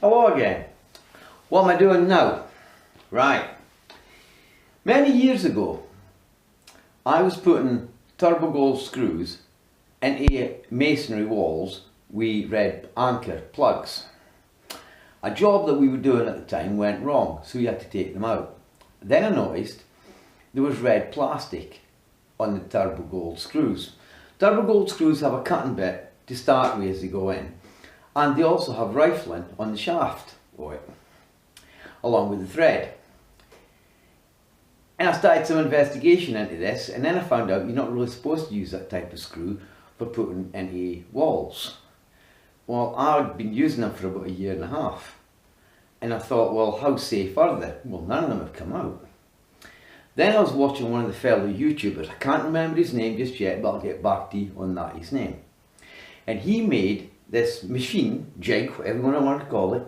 Hello again. What am I doing now? Right. Many years ago, I was putting turbo gold screws into masonry walls with red anchor plugs. A job that we were doing at the time went wrong, so we had to take them out. Then I noticed there was red plastic on the turbo gold screws. Turbo gold screws have a cutting bit to start with as they go in, and they also have rifling on the shaft for it, along with the thread. And I started some investigation into this, and then I found out you're not really supposed to use that type of screw for putting into walls. Well, I'd been using them for about 1.5 years, and I thought, well, how safe are they? Well, none of them have come out. Then I was watching one of the fellow YouTubers. I can't remember his name just yet, but I'll get back to you on that, his name. And he made this machine, jig, whatever you want to call it,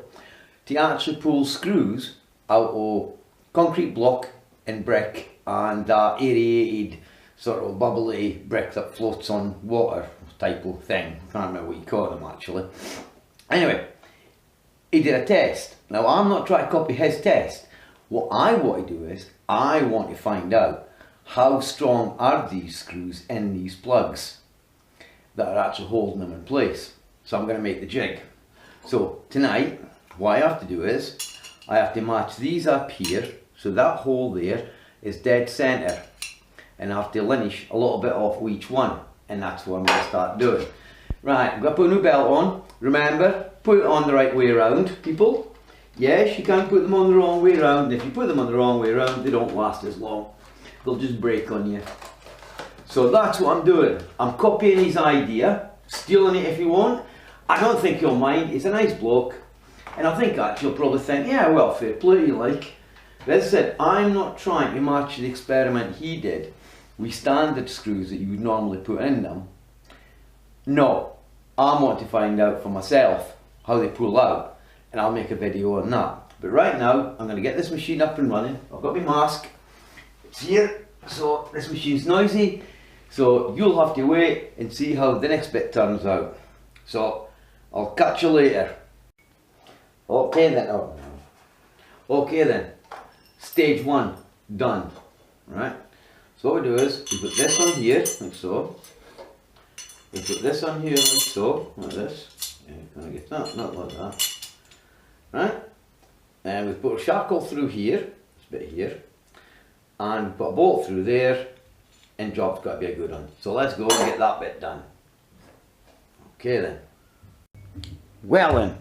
to actually pull screws out of concrete block and brick and that aerated sort of bubbly brick that floats on water type of thing. I can't remember what you call them actually. Anyway, he did a test. Now I'm not trying to copy his test. What I want to do is, I want to find out how strong are these screws in these plugs that are actually holding them in place. So I'm going to make the jig. So tonight, what I have to do is, I have to match these up here, so that hole there is dead centre, and I have to linish a little bit off each one, and that's what I'm going to start doing. Right, I'm going to put a new belt on. Remember, put it on the right way around, people. Yes, you can't put them on the wrong way around. If you put them on the wrong way around, they don't last as long. They'll just break on you. So that's what I'm doing. I'm copying his idea, stealing it if you want. I don't think he'll mind. He's a nice bloke. And I think actually he'll probably think, yeah, well, fair play, you like. But as I said, I'm not trying to match the experiment he did with standard screws that you would normally put in them. No, I want to find out for myself how they pull out, and I'll make a video on that. But right now, I'm going to get this machine up and running. I've got my mask. It's here, so this machine's noisy, so you'll have to wait and see how the next bit turns out. So, I'll catch you later. Okay then, okay then, stage 1 done, right? So what we do is, we put this on here, like so. We put this on here, like so, like this. Yeah, can I get that? Not like that. Right? And we put a shackle through here, this bit here, and we put a bolt through there, and job's got to be a good one. So let's go and get that bit done. Okay then. Well then,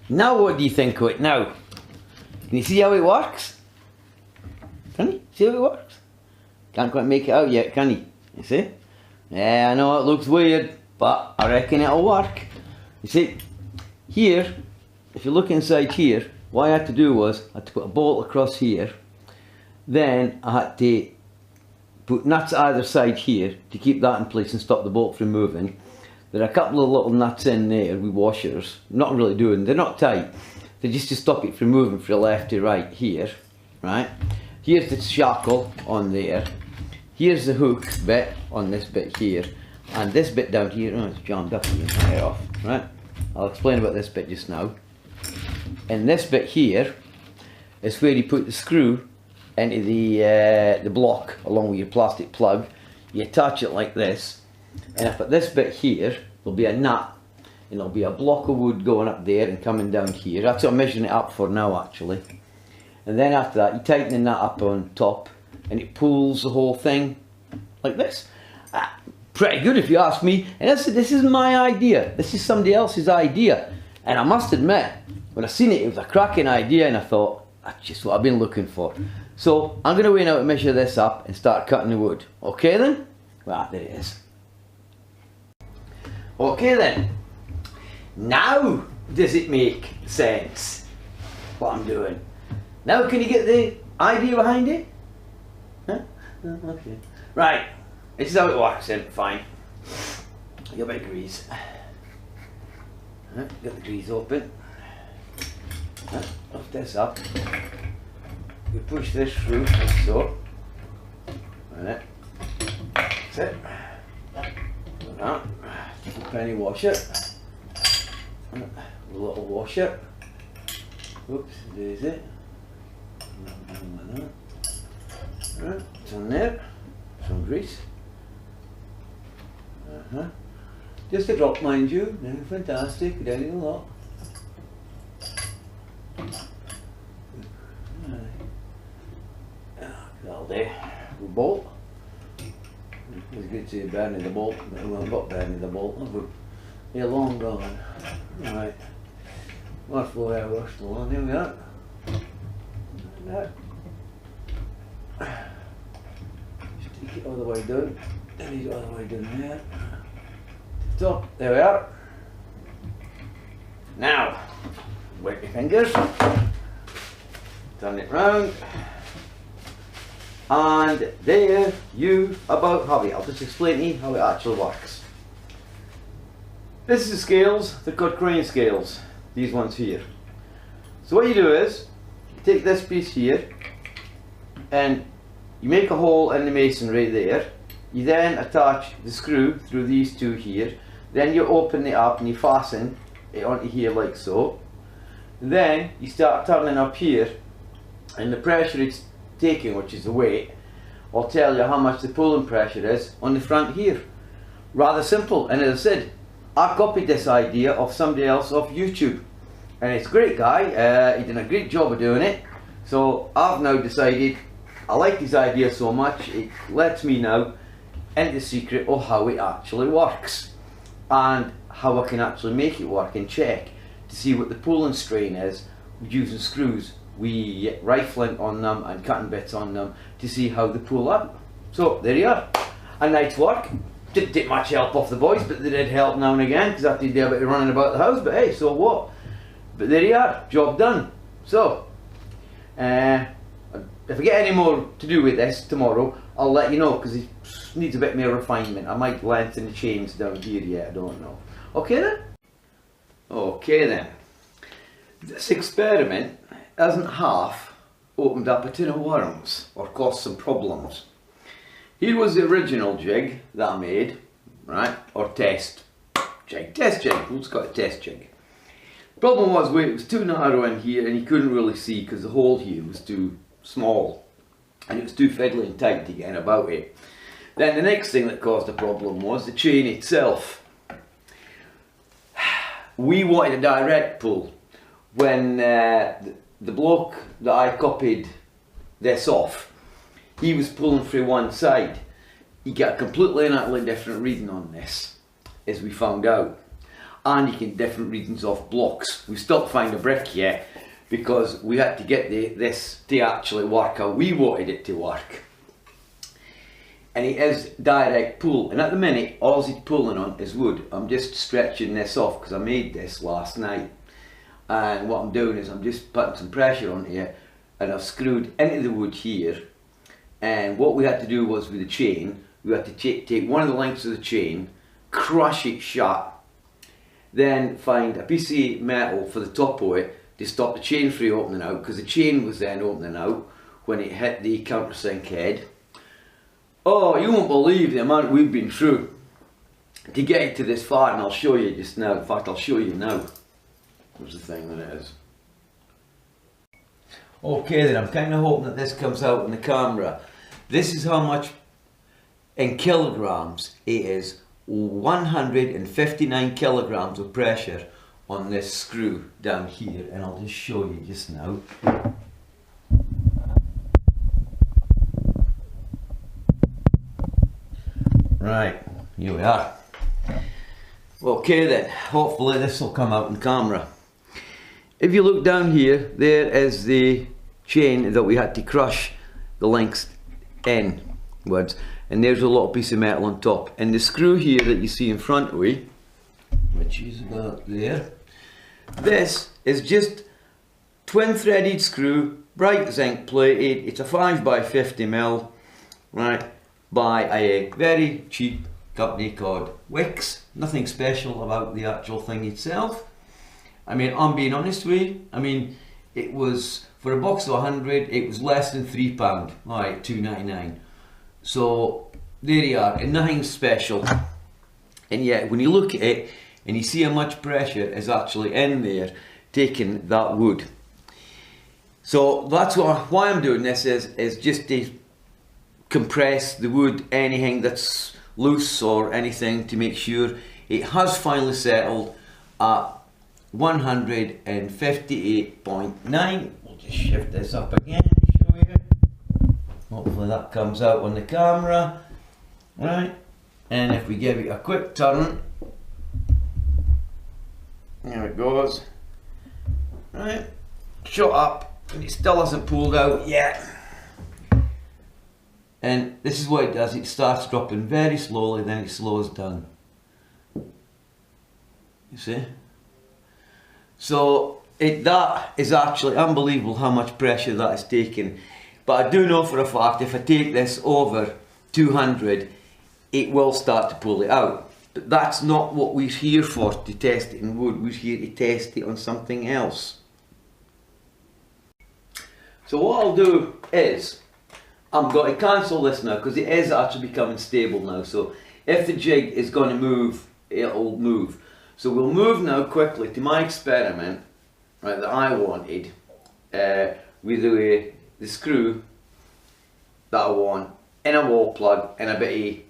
now what do you think of it now? Can you see how it works? Can you see how it works? Can't quite make it out yet, can you? You see? Yeah, I know it looks weird, but I reckon it'll work. You see, here, if you look inside here, what I had to do was, I had to put a bolt across here, then I had to put nuts either side here to keep that in place and stop the bolt from moving. There are a couple of little nuts in there with washers, not really doing, they're not tight, they're just to stop it from moving from left to right here, right? Here's the shackle on there, here's the hook bit on this bit here, and this bit down here, oh, it's jammed up and it's off, right? I'll explain about this bit just now. And this bit here is where you put the screw into the block along with your plastic plug. You attach it like this, and up at this bit here there'll be a nut, and there'll be a block of wood going up there and coming down here. That's what I'm measuring it up for now actually. And then after that you tighten the nut up on top, and it pulls the whole thing like this. Pretty good if you ask me. And this isn't my idea, this is somebody else's idea. And I must admit, when I seen it, it was a cracking idea, and I thought, that's just what I've been looking for. So I'm going to wait now to measure this up and start cutting the wood. Okay then? Right, there it is. Okay then. Now does it make sense what I'm doing? Now can you get the idea behind it? Huh? Okay. Right, this is how it works then, fine. Get a bit of grease. Right, get the grease open. Right, lift this up. We push this through like so. Right. That's it. Like that. Penny washer. A little washer. Whoops, there's it. Like that. Right, it's on there. Some grease. Just a drop, mind you. No, fantastic. Down in a lot. That'll do. The bolt. It's good to see burning the bolt, but we haven't got burning the bolt. They're long gone. Right. Last 4 hours still on. Here we are. Just take it all the way down. And he's all the way down there. So, there we are. Now, wet your fingers. Turn it round. And there you about have it. I'll just explain to you how it actually works. This is the scales, they're called crane scales, these ones here. So what you do is, you take this piece here, and you make a hole in the masonry there. You then attach the screw through these two here. Then you open it up and you fasten it onto here like so. Then you start turning up here, and the pressure it's taking, which is the weight, will tell you how much the pulling pressure is on the front here. Rather simple, and as I said, I copied this idea of somebody else off YouTube, and it's a great guy. He did a great job of doing it. So I've now decided I like his idea so much it lets me now into the secret of how it actually works and how I can actually make it work and check to see what the pulling strain is using screws, we rifling on them and cutting bits on them to see how they pull up. So there you are, a night's work. Didn't take much help off the boys, but they did help now and again because I had to do a bit of running about the house, but hey, so what? But there you are, job done. So if I get any more to do with this tomorrow, I'll let you know, because it needs a bit more refinement. I might lengthen the chains down here yet, I don't know. Okay then? Okay then. This experiment hasn't half opened up a tin of worms or caused some problems. Here was the original jig that I made, right, or test jig, let's call it test jig. Problem was, it was too narrow in here and you couldn't really see because the hole here was too small and it was too fiddly and tight to get about it. Then the next thing that caused the problem was the chain itself. We wanted a direct pull. When the bloke that I copied this off, he was pulling through one side. He got a completely and utterly different reading on this, as we found out. And you get different readings off blocks. We stopped finding a brick yet because we had to get this to actually work how we wanted it to work. And it is direct pull, and at the minute all he's pulling on is wood. I'm just stretching this off because I made this last night, and what I'm doing is I'm just putting some pressure on here, and I've screwed into the wood here. And what we had to do was, with the chain, we had to take one of the lengths of the chain, crush it shut, then find a piece of metal for the top of it to stop the chain from opening out, because the chain was then opening out when it hit the countersink head. Oh, you won't believe the amount we've been through to get it to this far, and I'll show you just now. In fact, I'll show you now. Here's the thing that it is. Okay then, I'm kind of hoping that this comes out in the camera. This is how much in kilograms it is. 159 kilograms of pressure on this screw down here, and I'll just show you just now. Right, here we are. Okay then, hopefully this will come out in camera. If you look down here, there is the chain that we had to crush the lengths inwards, and there's a little piece of metal on top. And the screw here that you see in front of me, which is about there, this is just twin threaded screw, bright zinc plated. It's a 5x50mm, right, by a very cheap company called Wicks. Nothing special about the actual thing itself. I mean, I'm being honest with you, I mean, it was, for a box of 100, it was less than £3, alright, £2.99. So, there you are, and nothing special. And yet, when you look at it, and you see how much pressure is actually in there, taking that wood. So that's why I'm doing this is just to compress the wood, anything that's loose or anything, to make sure it has finally settled at 158.9. We'll just shift this up again to show you. Hopefully that comes out on the camera. Right, and if we give it a quick turn, there it goes. Right, shut up, and it still hasn't pulled out yet. And this is what it does, it starts dropping very slowly, then it slows down. You see? So that is actually unbelievable how much pressure that is taking. But I do know for a fact if I take this over 200, it will start to pull it out. But that's not what we're here for, to test it in wood. We're here to test it on something else. So what I'll do is, I'm going to cancel this now because it is actually becoming stable now. So if the jig is going to move, it'll move. So we'll move now quickly to my experiment, right, that I wanted, with the screw that I want in a wall plug and a bit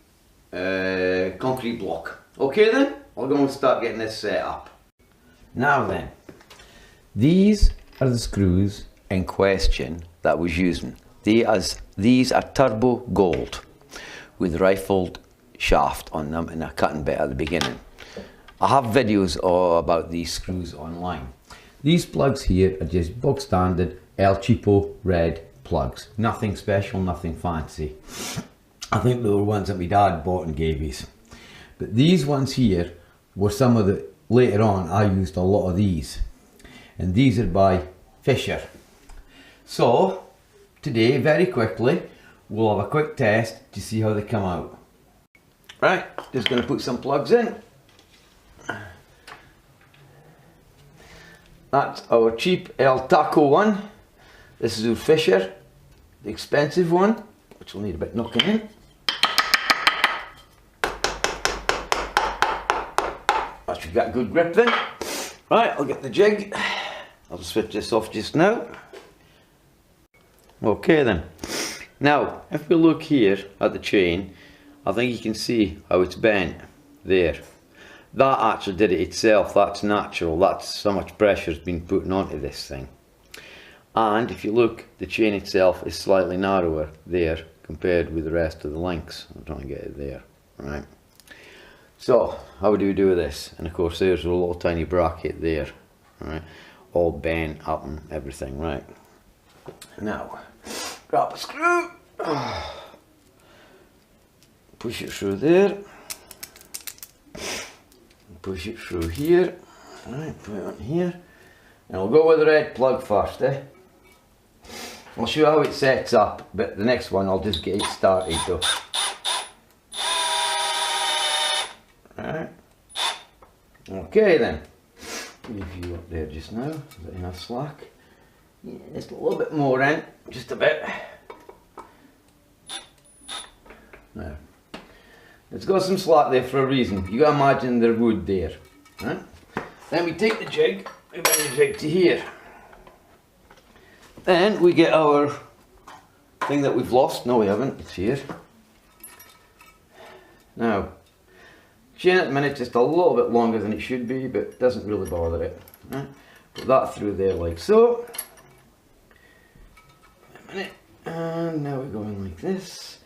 of concrete block. Okay then, we're going to start getting this set up. Now then, these are the screws in question that I was using. These are turbo gold with rifled shaft on them and a cutting bit at the beginning. I have videos about these screws online. These plugs here are just bog standard El Cheapo red plugs. Nothing special, nothing fancy. I think they were ones that my dad bought and gave us. But these ones here were some of the, later on I used a lot of these. And these are by Fisher. So today, very quickly, we'll have a quick test to see how they come out. Right, just going to put some plugs in. That's our cheap El Taco one. This is our Fisher, the expensive one, which will need a bit knocking in. That should get a good grip then. Right, I'll get the jig. I'll switch this off just now. Okay then. Now, if we look here at the chain, I think you can see how it's bent there. That actually did it itself, that's natural, that's how much pressure has been put onto this thing. And if you look, the chain itself is slightly narrower there compared with the rest of the links. I'm trying to get it there, right? So, how do we do this? And of course there's a little tiny bracket there, right? All bent up and everything, right? Now, grab a screw, push it through there, push it through here, right, put it on here, and I'll go with the red plug first, I'll show you how it sets up, but the next one I'll just get it started though. Right, okay then, leave you up there just now, is that enough slack? Yeah, just a little bit more in, just a bit. Now, it's got some slack there for a reason. You gotta imagine there's wood there. Right? Then we take the jig, we bring the jig to here. Then we get our thing that we've lost. No, we haven't, it's here. Now, chain at the minute just a little bit longer than it should be, but it doesn't really bother it. Right? Put that through there like so. And now we're going like this.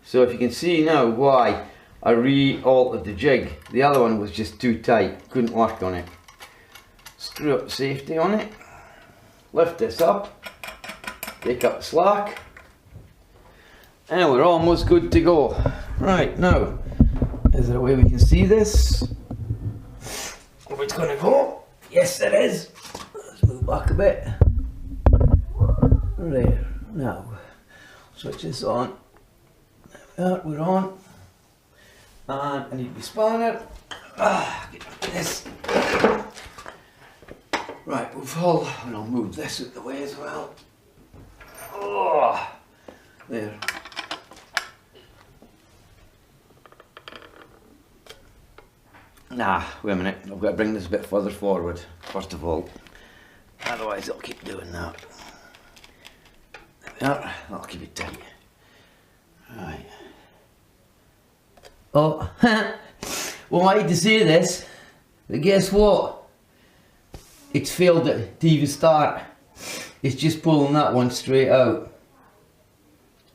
So if you can see now why I re-altered the jig. The other one was just too tight, couldn't work on it. Screw up the safety on it, lift this up, take up the slack, and we're almost good to go. Right, now, is there a way we can see this? Where it's going to go? Yes, it is. Let's move back a bit. There, now, switch this on. There, we're on. And I need my spanner. Get rid of this. Right, and I'll move this out the way as well. Oh, there. Nah, wait a minute, I've got to bring this a bit further forward, first of all. Otherwise it'll keep doing that. There we are. That'll keep it tight. Right. Oh, well, I hate to say this, but guess what? It's failed to even start. It's just pulling that one straight out.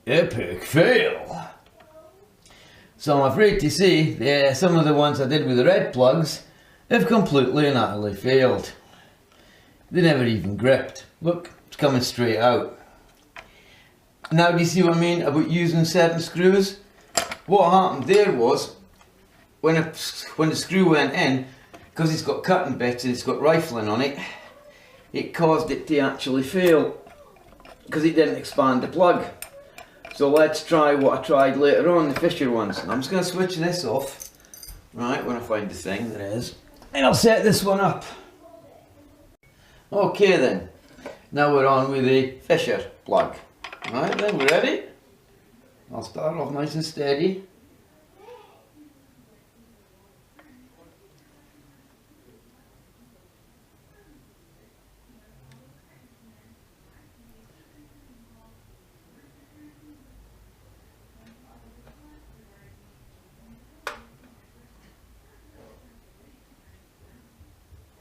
Epic fail. So I'm afraid to say, some of the ones I did with the red plugs have completely and utterly failed. They never even gripped. Look, it's coming straight out. Now do you see what I mean about using certain screws? What happened there was, when the screw went in, because it's got cutting bits and it's got rifling on it, it caused it to actually fail, because it didn't expand the plug. So let's try what I tried later on, the Fisher ones. And I'm just going to switch this off, right, when I find the thing, there it is. And I'll set this one up. Okay then, now we're on with the Fisher plug. Right then, we're ready. I'll start off nice and steady.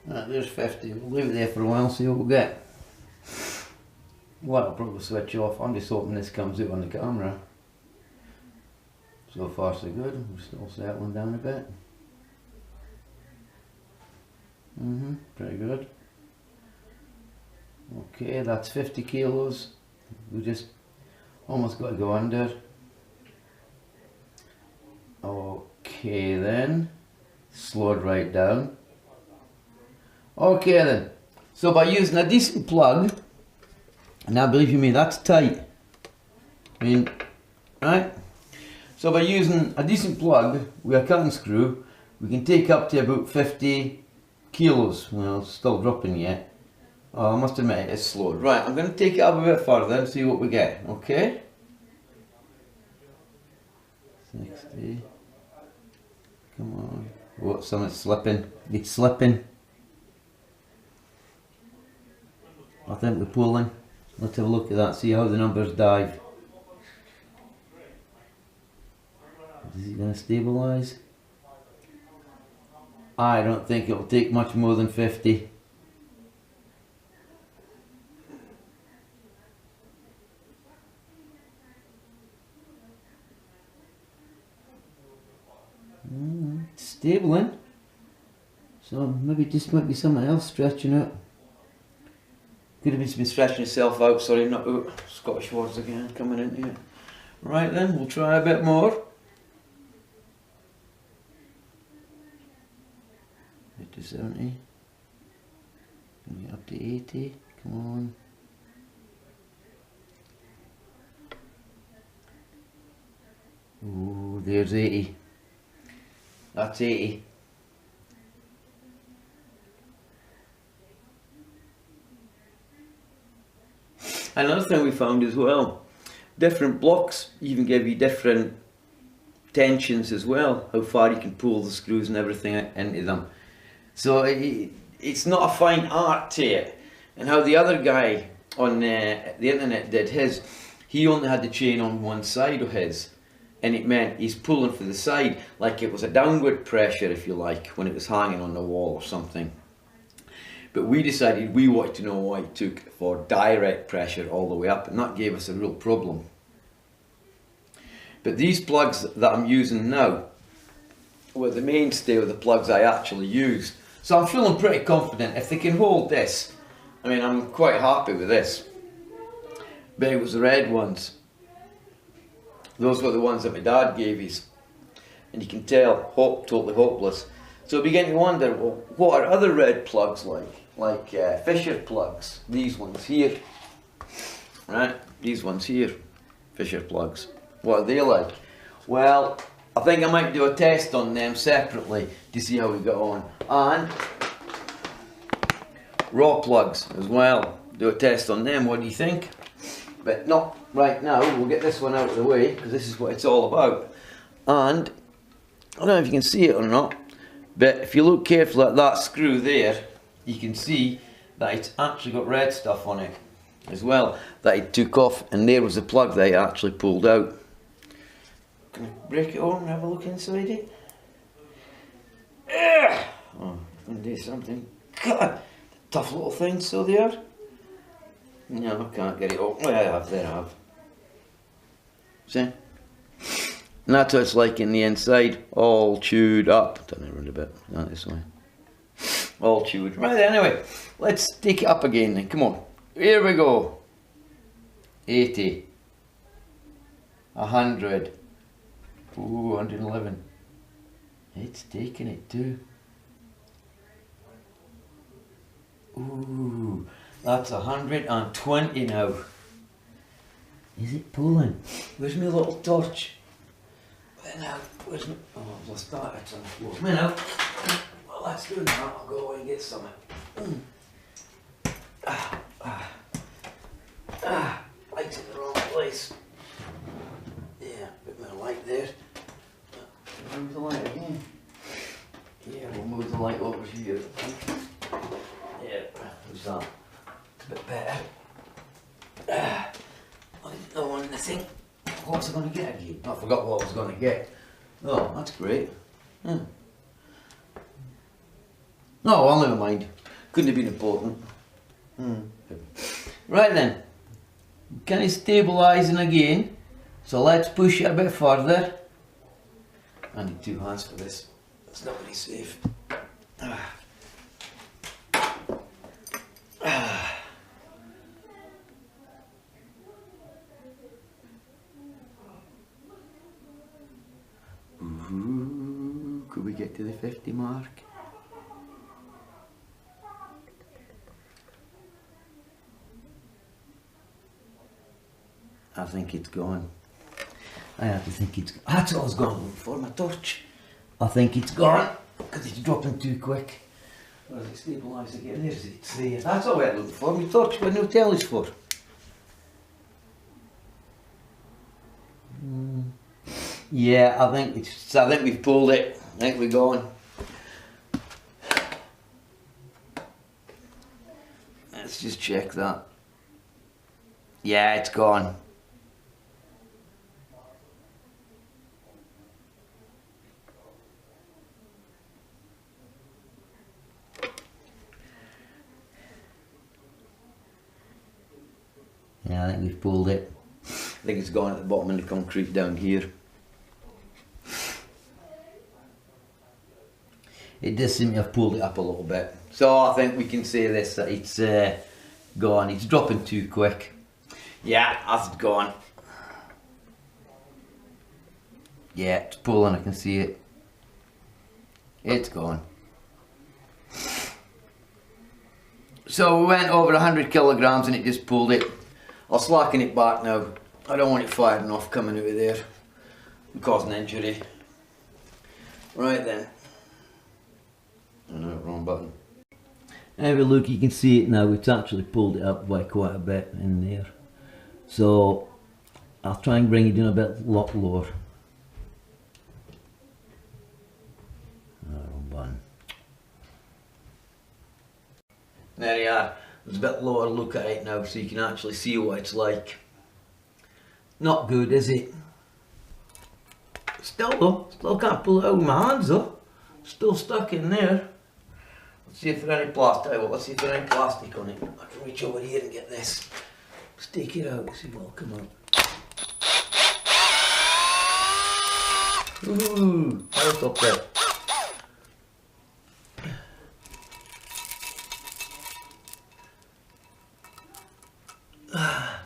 Right, there's 50. We'll leave it there for a while, see what we get. Well, I'll probably switch off. I'm just hoping this comes out on the camera. So far so good. We're still settling down a bit. Pretty good. Okay, that's 50 kilos. We just almost got to go under. Okay then. Slowed right down. Okay then. So by using a decent plug, now believe you me, that's tight. I mean, right? So by using a decent plug with a cutting screw, we can take up to about 50 kilos. Well, it's still dropping yet. Oh, I must admit it's slowed. Right, I'm going to take it up a bit further and see what we get, okay? 60. Come on. Oh, something's slipping. It's slipping. I think we're pulling. Let's have a look at that, see how the numbers dive. Is he going to stabilise? I don't think it'll take much more than 50. It's stabling. So maybe just might be something else stretching out. Could have been stretching itself out, sorry, not Scottish words again coming into it. Right then, we'll try a bit more. 50, 70. Can get up to 80, come on. Ooh, there's 80. That's 80. Another thing we found as well, different blocks even give you different tensions as well, how far you can pull the screws and everything into them. So it's not a fine art to it. And how the other guy on the internet did his, he only had the chain on one side of his, and it meant he's pulling for the side, like it was a downward pressure, if you like, when it was hanging on the wall or something. But we decided we wanted to know why it took for direct pressure all the way up, and that gave us a real problem. But these plugs that I'm using now were the mainstay of the plugs I actually used. So I'm feeling pretty confident if they can hold this. I mean, I'm quite happy with this. But it was the red ones. Those were the ones that my dad gave us. And you can tell, totally hopeless. So I began to wonder, well, what are other red plugs like Fisher plugs, these ones here, right, these ones here, Fisher plugs, what are they like? Well, I think I might do a test on them separately to see how we got on, and raw plugs as well, do a test on them, what do you think? But not right now, we'll get this one out of the way, because this is what it's all about. And, I don't know if you can see it or not, but if you look carefully at that screw there, you can see that it's actually got red stuff on it as well that it took off, and there was a plug that it actually pulled out. Can I break it open and have a look inside it? Oh, I'm going to do something. God, tough little thing, so they are. No, I can't get it open. Well, I have, there I have. See? And that's what it's like in the inside, all chewed up. Turn it around a bit, not this way. All chewed. Right, anyway, let's take it up again then, come on. Here we go. 80. 100. Ooh, 111. It's taking it too. Ooh, that's 120 now. Is it pulling? Where's my little torch? Where now? Where's my... Oh, I've lost that. It's on the floor. Come now. Well, let's do that. I'll go away and get some. Light's in the wrong place. Yeah, put my light there. Move the light again. Yeah, we'll move the light over here. Yeah, who's that? It's a bit better. I didn't know anything. What was I going to get again? I forgot what I was going to get. Oh, that's great. Oh, well, never mind. Couldn't have been important. Right then. Kind of stabilising again. So let's push it a bit further. I need 2 hands for this. It's not very safe. Ooh, could we get to the 50 mark? I think it's gone. I have to think it's... That's what I was going for, my torch. I think it's gone, because it's dropping too quick. Or is it stabilised again? There's it. See, that's all I looked for. My torch, what no tell is for. Yeah, I think we've pulled it. I think we're going. Let's just check that. Yeah, it's gone. Yeah, I think we've pulled it. I think it's gone at the bottom of the concrete down here. It does seem to have pulled it up a little bit. So I think we can say this, that it's gone. It's dropping too quick. Yeah, that's gone. Yeah, it's pulling, I can see it. It's gone. So we went over 100 kilograms and it just pulled it. I'll slacken it back now. I don't want it firing off coming out of there and causing injury. Right then. Oh no, wrong button. Have a look, you can see it now. It's actually pulled it up by quite a bit in there. So I'll try and bring it in a lot lower. Oh, wrong button. There you are. There's a bit lower look at it now so you can actually see what it's like. Not good, is it? Still though, still can't pull it out with my hands though. Still stuck in there. Let's see if there's any plastic. Let's see if there's any plastic on it. I can reach over here and get this. Let's take it out, see what'll come out. Ooh, right up there.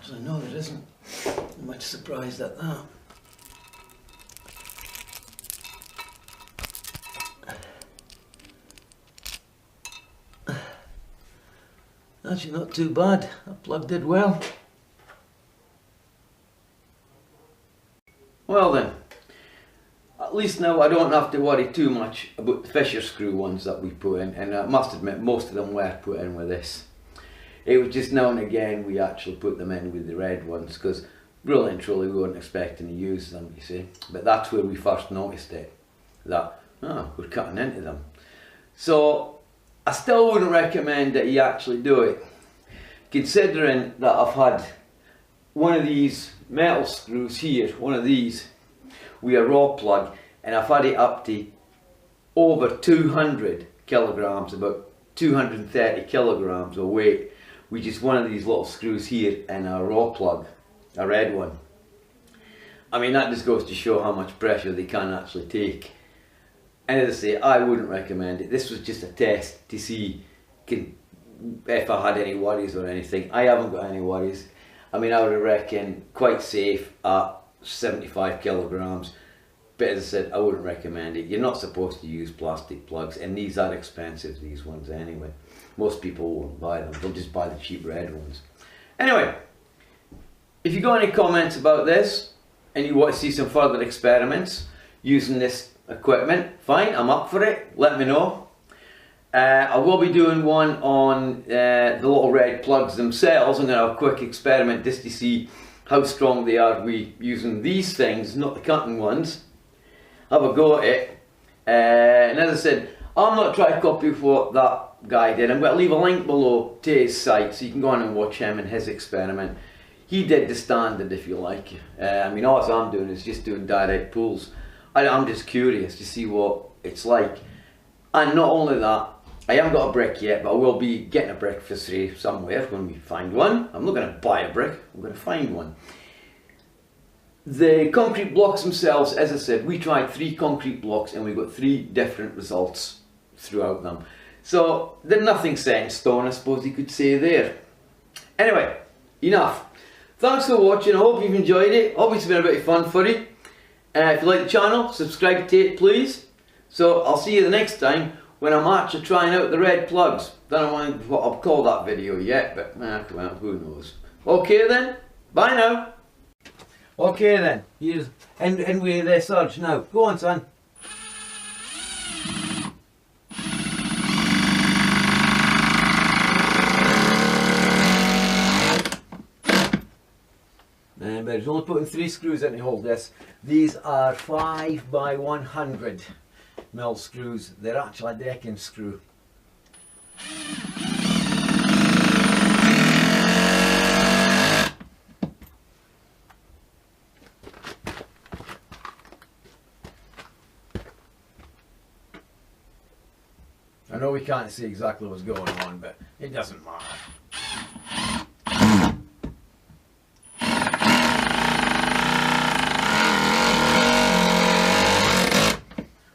So no, there isn't. I'm much surprised at that. Actually not too bad. That plug did well. Well then, at least now I don't have to worry too much about the Fisher screw ones that we put in, and I must admit most of them were put in with this. It was just now and again we actually put them in with the red ones because really and truly we weren't expecting to use them, you see. But that's where we first noticed it, that we're cutting into them. So I still wouldn't recommend that you actually do it, considering that I've had one of these metal screws here, one of these with a raw plug, and I've had it up to over 200 kilograms, about 230 kilograms of weight, with just one of these little screws here and a raw plug, a red one. I mean, that just goes to show how much pressure they can actually take. And as I say, I wouldn't recommend it. This was just a test to see if I had any worries or anything. I haven't got any worries. I mean, I would reckon quite safe at 75 kilograms. But as I said, I wouldn't recommend it. You're not supposed to use plastic plugs, and these are expensive, these ones anyway. Most people won't buy them, they'll just buy the cheap red ones. Anyway, if you got any comments about this, and you want to see some further experiments using this equipment, fine, I'm up for it, let me know. I will be doing one on the little red plugs themselves. I'm going to have a quick experiment just to see how strong they are with using these things, not the cutting ones. Have a go at it, and as I said, I'm not trying to copy what that guy did. I'm going to leave a link below to his site so you can go on and watch him and his experiment. He did the standard, if you like. I mean, all I'm doing is just doing direct pulls. I'm just curious to see what it's like. And not only that, I haven't got a brick yet, but I will be getting a brick for free somewhere when we find one. I'm not going to buy a brick, I'm going to find one. The concrete blocks themselves, as I said, we tried 3 concrete blocks and we got 3 different results throughout them. So there's nothing set in stone, I suppose you could say there. Anyway, enough. Thanks for watching, I hope you've enjoyed it. Hope it's been a bit of fun for you. If you like the channel, subscribe to it please. So I'll see you the next time when I'm actually trying out the red plugs. Don't know what I'll call that video yet, but well, who knows. Okay then, bye now. Okay then, here's and with the surge now. Go on, son. But he's only putting 3 screws in to hold this. These are 5 by 100 mil screws. They're actually a decking screw. I know we can't see exactly what's going on, but it doesn't matter.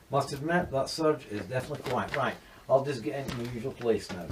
Must admit, that surge is definitely quiet. Right, I'll just get into my usual place now.